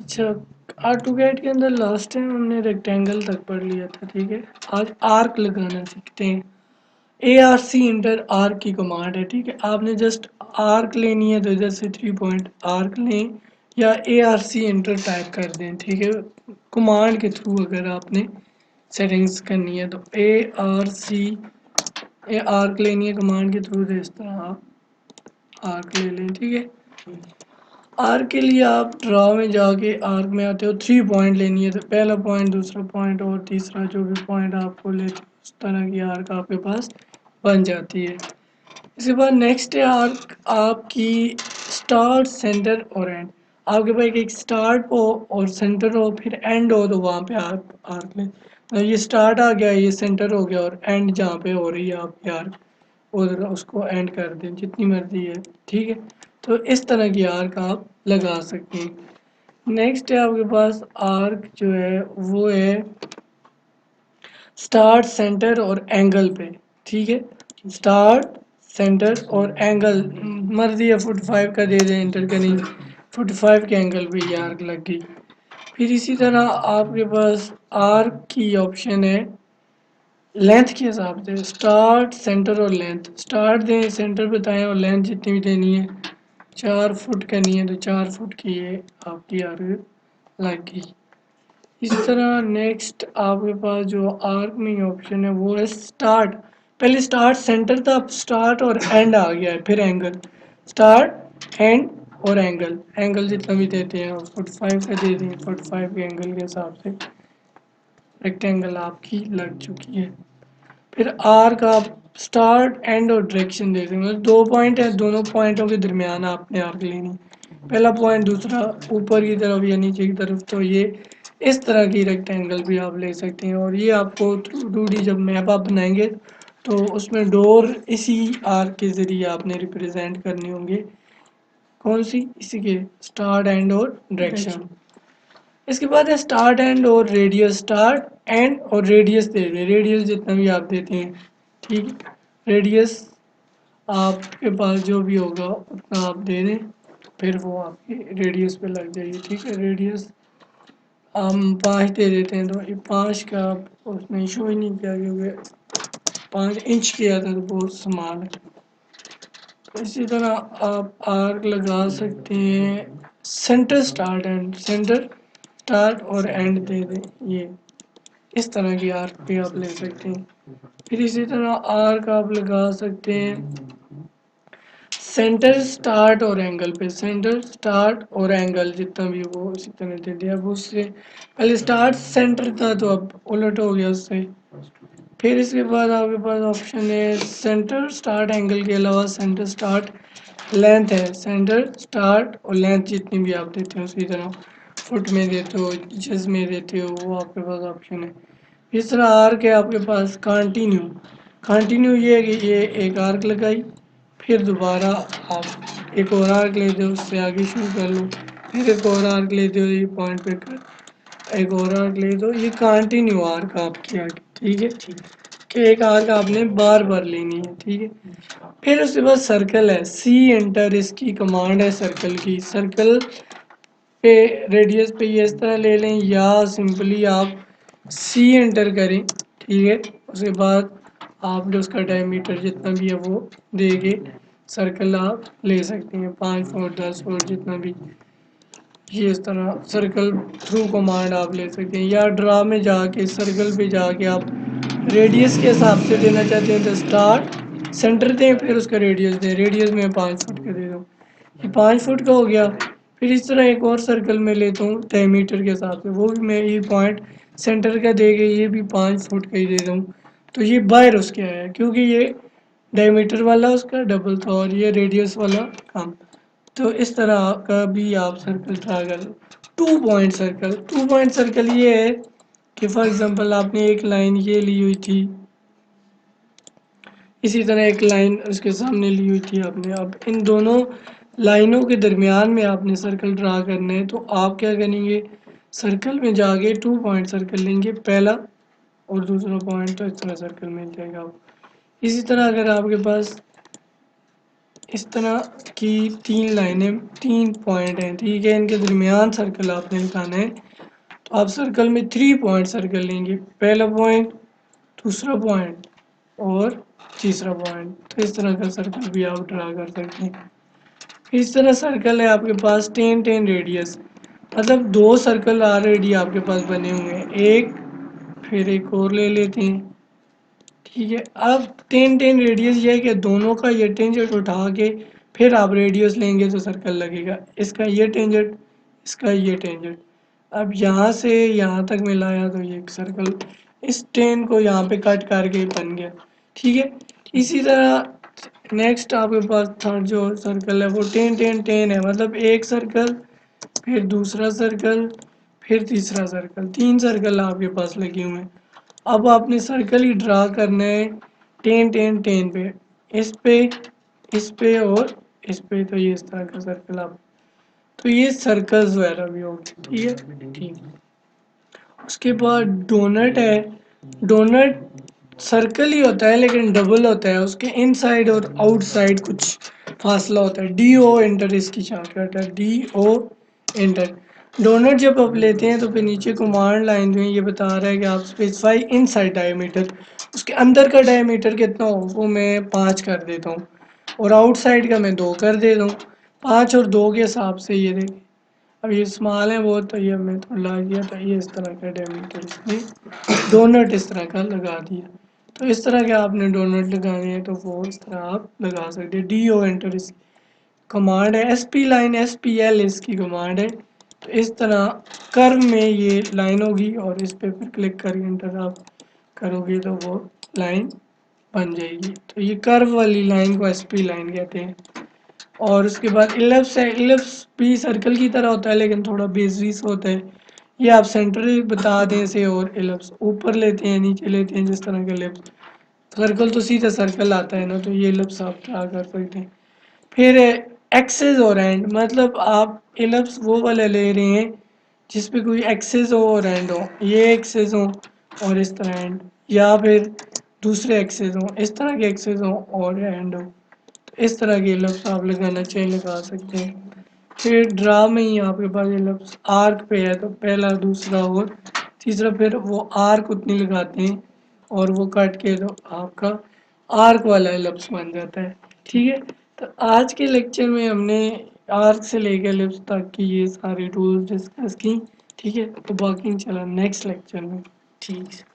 अच्छा, आर्टोकैड के अंदर लास्ट टाइम हमने रेक्टेंगल तक पढ़ लिया था, ठीक है। आज आर्क लगाना सीखते हैं। A R C enter arc की कमांड है, ठीक है। आपने जस्ट आर्क लेनी है तो इधर से 3 पॉइंट आर्क लें या A R C enter type कर दें, ठीक है। कमांड के थ्रू अगर आपने सेटिंग्स करनी है तो ए आर सी ए आर्क लेनी है कमांड के थ्रू, तो इस तरह आप आर्क ले लें, ठीक है। आर्क के लिए आप ड्रा में जाके आर्क में आते हो, 3 पॉइंट लेनी है तो पहला पॉइंट, दूसरा पॉइंट और तीसरा जो भी पॉइंट आपको लेते हो उस तरह की आर्क आपके पास बन जाती है। इसके बाद नेक्स्ट है आर्क आपकी स्टार्ट, सेंटर और एंड। आपके पास एक स्टार्ट हो और सेंटर हो, फिर एंड हो, तो वहाँ पे आप आर्क लें। तो ये स्टार्ट आ गया, ये सेंटर हो गया और एंड जहाँ पे हो रही है आपकी आर्क उधर उसको एंड कर दें जितनी मर्जी है, ठीक है। तो इस तरह की आर्क आप लगा सकते हैं। नेक्स्ट है आपके पास आर्क जो है वो है स्टार्ट, सेंटर और एंगल पे, ठीक है। स्टार्ट, सेंटर और एंगल मर्जी है 45 का दे दें इंटर करेंगे, 45 के एंगल पे ये आर्क लग गई। फिर इसी तरह आपके पास आर्क की ऑप्शन है लेंथ के हिसाब से, स्टार्ट, सेंटर और लेंथ। स्टार्ट दें, सेंटर बताएं और लेंथ जितनी भी देनी है 4 फुट करनी है तो 4 फुट की ये आपकी आर्क लग गई। इस तरह नेक्स्ट आपके पास जो आर्क में ऑप्शन है वो है स्टार्ट। पहले स्टार्ट सेंटर था, अब स्टार्ट और एंड आ गया है, फिर एंगल। स्टार्ट, एंड और एंगल। एंगल जितना भी देते हैं 45 का दे दें, 45 के एंगल के हिसाब से रेक्टेंगल आपकी लग चुकी है। फिर आर का आप स्टार्ट, एंड और डायरेक्शन दे देंगे। दो पॉइंट है, दोनों पॉइंटों के दरमियान आपने आर्क लेनी। पहला पॉइंट, दूसरा ऊपर की तरफ या नीचे की तरफ। तो ये इस तरह की रेक्टेंगल भी आप ले सकते हैं। और ये आपको थ्रू 2D जब मैप आप बनाएंगे तो उसमें डोर इसी आर्क के ज़रिए आपने रिप्रेजेंट करने होंगे। कौन सी? इसी के स्टार्ट, एंड और डायरेक्शन। इसके बाद है स्टार्ट, एंड और रेडियस। स्टार्ट, एंड और रेडियस दे दें, रेडियस जितना भी आप देते हैं, ठीक है। रेडियस आपके पास जो भी होगा उतना आप दे दें, फिर वो आपके रेडियस पे लग जाएगी, ठीक है। रेडियस हम 5 दे देते हैं तो ये 5 का उसने शो ही नहीं किया क्योंकि 5 इंच किया था तो बहुत स्मॉल है। इसी तरह आप आर्क लगा सकते हैं centre, start, and. Centre, start और एंड दे दें, ये इस तरह की आर्क भी आप ले सकते हैं। फिर इसी तरह आर्क आप लगा सकते हैं सेंटर, स्टार्ट और एंगल पे। सेंटर, स्टार्ट और एंगल जितना भी वो इसी तरह दे दिया। अब उससे पहले स्टार्ट सेंटर था तो अब उलट हो गया उससे। फिर इसके बाद आपके पास ऑप्शन है सेंटर, स्टार्ट, एंगल के अलावा सेंटर, स्टार्ट, लेंथ है। सेंटर, स्टार्ट और लेंथ जितनी भी आप देते हो उसी तरह फुट में देते हो, इंचेस में देते हो, वो आपके पास ऑप्शन है। इस तरह आर्क है आपके पास कंटिन्यू। कंटिन्यू ये है कि ये एक आर्क लगाई, फिर दोबारा आप एक और आर्क लेते हो, उससे आगे शुरू कर लो, फिर एक और आर्क लेते हो, ये पॉइंट पे कर एक और आर्क ले दो, ये कंटिन्यू आर्क आपकी आगे, ठीक है। कि एक आर्क आपने बार बार लेनी है, ठीक है। फिर उसके बाद सर्कल है, सी एंटर इसकी कमांड है सर्कल की। सर्कल पे रेडियस पे ये इस तरह ले लें या सिंपली आप सी एंटर करें, ठीक है। उसके बाद आपने उसका डायमीटर जितना भी है वो दे के सर्कल आप ले सकते हैं, 5 फुट, 10 फुट जितना भी। ये इस तरह सर्कल थ्रू कमांड आप ले सकते हैं, या ड्रा में जाके सर्कल पे जाके आप रेडियस के हिसाब से देना चाहते हैं तो स्टार्ट, सेंटर दें, फिर उसका रेडियस दें। रेडियस में 5 फुट का दे दो, ये 5 फुट का हो गया। फिर इस तरह एक और सर्कल में लेता हूँ डायमीटर के हिसाब से, वो भी मैं ये पॉइंट सेंटर का दे के ये भी 5 फुट का ही दे दूँ, तो ये बाहर उसके आया क्योंकि ये डायमीटर वाला उसका डबल था और ये रेडियस वाला कम। तो इस तरह का भी आप सर्कल ड्रा कर लो। 2 पॉइंट सर्कल, 2 पॉइंट सर्कल ये है कि फॉर एग्जांपल आपने एक लाइन ये ली हुई थी, इसी तरह एक लाइन उसके सामने ली हुई थी आपने। अब इन दोनों लाइनों के दरमियान में आपने सर्कल ड्रा करना है तो आप क्या करेंगे, सर्कल में जाके 2 पॉइंट सर्कल लेंगे, पहला और दूसरा पॉइंट, तो इस तरह सर्कल मिल जाएगा आपको। इसी तरह अगर आपके पास इस तरह की 3 लाइनें 3 पॉइंट हैं, ठीक है, इनके दरमियान सर्कल आपने निकालना है। तो आप सर्कल में 3 पॉइंट सर्कल लेंगे, पहला पॉइंट, दूसरा पॉइंट और तीसरा पॉइंट। तो इस तरह का सर्कल भी आप ड्रा कर सकते हैं। इस तरह सर्कल है आपके पास 10 रेडियस, मतलब 2 सर्कल ऑलरेडी आपके पास बने हुए हैं, एक फिर एक और ले लेते हैं, ठीक है। अब 10 रेडियस ये है कि दोनों का ये टेंजेंट उठा के फिर आप रेडियस लेंगे तो सर्कल लगेगा, इसका ये टेंजेंट, इसका ये टेंजेंट। अब यहाँ से यहाँ तक मिलाया तो ये एक सर्कल इस 10 को यहाँ पे कट करके बन गया, ठीक है। इसी तरह नेक्स्ट आपके पास थर्ड जो सर्कल है वो 10 है, मतलब एक सर्कल फिर दूसरा सर्कल फिर तीसरा सर्कल, 3 सर्कल आपके पास लगे हुए हैं। अब आपने सर्कल ही ड्रा करना है 10 पे, इस पे और इस पे। तो ये इस तरह का सर्कल आप, तो ये सर्कल्स वगैरह भी हो गए, ठीक है, ठीक। उसके बाद डोनट है, डोनट सर्कल ही होता है लेकिन डबल होता है, उसके इनसाइड और आउटसाइड कुछ फासला होता है। डी ओ एंटर इसकी शॉर्टकट है, डी ओ एंटर। डोनट जब आप लेते हैं तो फिर नीचे कमांड लाइन में ये बता रहा है कि आप स्पेसिफाई इनसाइड डायमीटर, उसके अंदर का डायमीटर कितना हो वो मैं 5 कर देता हूँ और आउटसाइड का मैं 2 कर देता हूँ। 5 और 2 के हिसाब से ये देखें, अब ये स्मॉल है बहुत तो ये हमने थोड़ा ला दिया, तो ये इस तरह का डायमीटर इसमें डोनट इस तरह का लगा दिया। तो इस तरह के आपने डोनट लगाने हैं तो वो इस तरह आप लगा सकते हैं। डी ओ एंटर इस कमांड है, S P line S P L इसकी कमांड है। तो इस तरह कर्व में ये लाइन होगी और इस पे फिर क्लिक करके एंटर आप करोगे तो वो लाइन बन जाएगी। तो ये कर्व वाली लाइन को एस पी लाइन कहते हैं। और उसके बाद इलिप्स है, इलिप्स भी सर्कल की तरह होता है लेकिन थोड़ा बेसिस होता है। ये आप सेंटर बता दें इसे, और इलिप्स ऊपर लेते हैं नीचे लेते हैं, जिस तरह के इलिप्स, सर्कल तो सीधा सर्कल आता है ना, तो ये इलिप्स आप क्या कर सकते हैं। फिर एक्सेस और एंड, मतलब आप इलिप्स वो वाले ले रहे हैं जिस पे कोई एक्सेस हो और एंड हो, ये एक्सेस हो और इस तरह एंड, या फिर दूसरे एक्सेस हो, इस तरह के एक्सेस हो और एंड हो। इस तरह के लफ्ज़ आप लगाना चाहिए लगा सकते हैं। फिर ड्रा में ही आपके पास ये लफ्ज़ आर्क पे है तो पहला दूसरा और तीसरा, फिर वो आर्क उतनी लगाते हैं और वो काट के तो आपका आर्क वाला लफ्ज़ बन जाता है, ठीक है। तो आज के लेक्चर में हमने आर्क से लेकर लिप्स तक की ये सारी टूल्स डिस्कस की, ठीक है। तो बाकी इंशाल्लाह नेक्स्ट लेक्चर में, ठीक है।